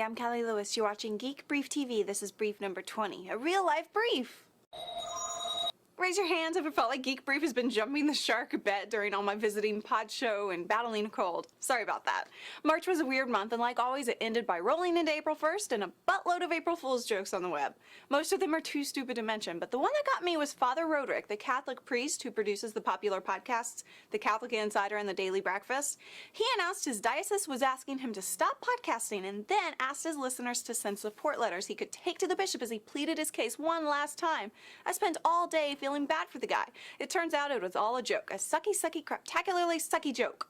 Hey, I'm Callie Lewis. You're watching Geek Brief TV. This is brief number 20, a real-life brief. Raise your hands if it felt like Geek Brief has been jumping the shark a bit during all my visiting pod show and battling a cold. Sorry about that. March was a weird month, and like always, it ended by rolling into April 1st and a buttload of April Fool's jokes on the web. Most of them are too stupid to mention, but the one that got me was Father Roderick, the Catholic priest who produces the popular podcasts The Catholic Insider and The Daily Breakfast. He announced his diocese was asking him to stop podcasting and then asked his listeners to send support letters he could take to the bishop as he pleaded his case one last time. I spent all day feeling bad for the guy. It turns out it was all a joke, a sucky, craptacularly sucky joke.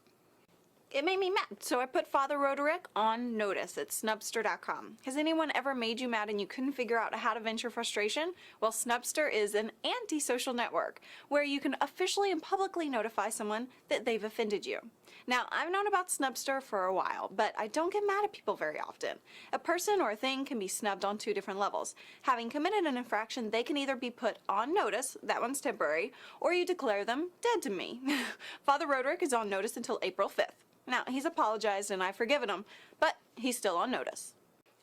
It made me mad, so I put Father Roderick on notice at Snubster.com. Has anyone ever made you mad and you couldn't figure out how to vent your frustration? Well, Snubster is an anti-social network where you can officially and publicly notify someone that they've offended you. Now, I've known about Snubster for a while, but I don't get mad at people very often. A person or a thing can be snubbed on two different levels. Having committed an infraction, they can either be put on notice, that one's temporary, or you declare them dead to me. Father Roderick is on notice until April 5th. Now, he's apologized and I've forgiven him, but he's still on notice.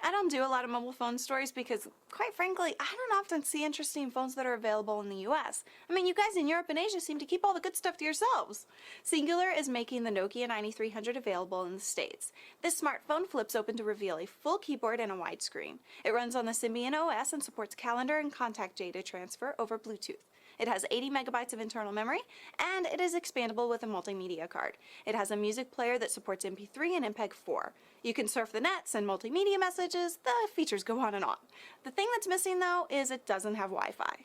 I don't do a lot of mobile phone stories because, quite frankly, I don't often see interesting phones that are available in the US. I mean, you guys in Europe and Asia seem to keep all the good stuff to yourselves. Singular is making the Nokia 9300 available in the States. This smartphone flips open to reveal a full keyboard and a widescreen. It runs on the Symbian OS and supports calendar and contact data transfer over Bluetooth. It has 80 megabytes of internal memory, and it is expandable with a multimedia card. It has a music player that supports MP3 and MPEG-4. You can surf the net, send multimedia messages, the features go on and on. The thing that's missing, though, is it doesn't have Wi-Fi.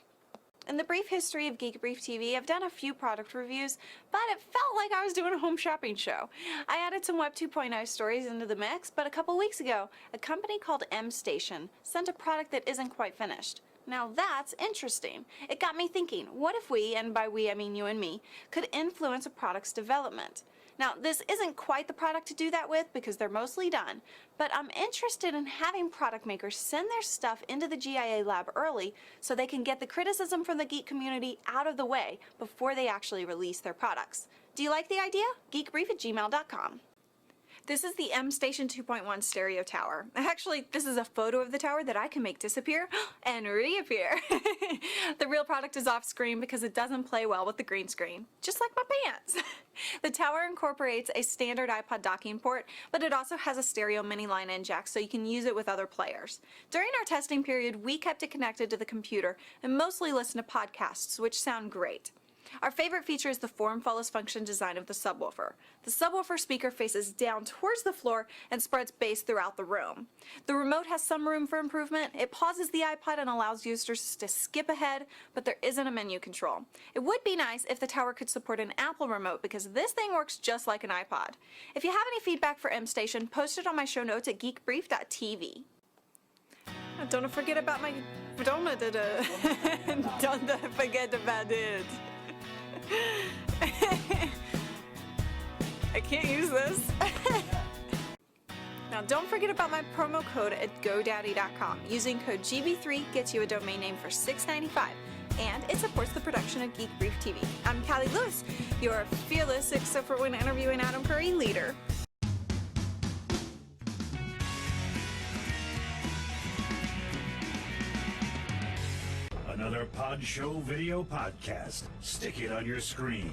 In the brief history of Geek Brief TV, I've done a few product reviews, but it felt like I was doing a home shopping show. I added some Web 2.0 stories into the mix, but a couple weeks ago, a company called mStation sent a product that isn't quite finished. Now that's interesting. It got me thinking, what if we, and by we I mean you and me, could influence a product's development? Now this isn't quite the product to do that with because they're mostly done, but I'm interested in having product makers send their stuff into the GIA lab early so they can get the criticism from the geek community out of the way before they actually release their products. Do you like the idea? geekbrief@gmail.com. This is the mStation 2.1 stereo tower. Actually, this is a photo of the tower that I can make disappear and reappear. The real product is off screen because it doesn't play well with the green screen, just like my pants. The tower incorporates a standard iPod docking port, but it also has a stereo mini line in jack so you can use it with other players. During our testing period, we kept it connected to the computer and mostly listened to podcasts, which sound great. Our favorite feature is the form follows function design of the subwoofer. The subwoofer speaker faces down towards the floor and spreads bass throughout the room. The remote has some room for improvement. It pauses the iPod and allows users to skip ahead, but there isn't a menu control. It would be nice if the tower could support an Apple remote because this thing works just like an iPod. If you have any feedback for mStation, post it on my show notes at geekbrief.tv. Don't forget about my... Don't forget about it. I can't use this. Now don't forget about my promo code at GoDaddy.com. Using code GB3 gets you a domain name for $6.95, and it supports the production of Geek Brief TV. I'm Callie Lewis, your fearless, except for when interviewing Adam Curry, leader. Another Pod Show video podcast. Stick it on your screen.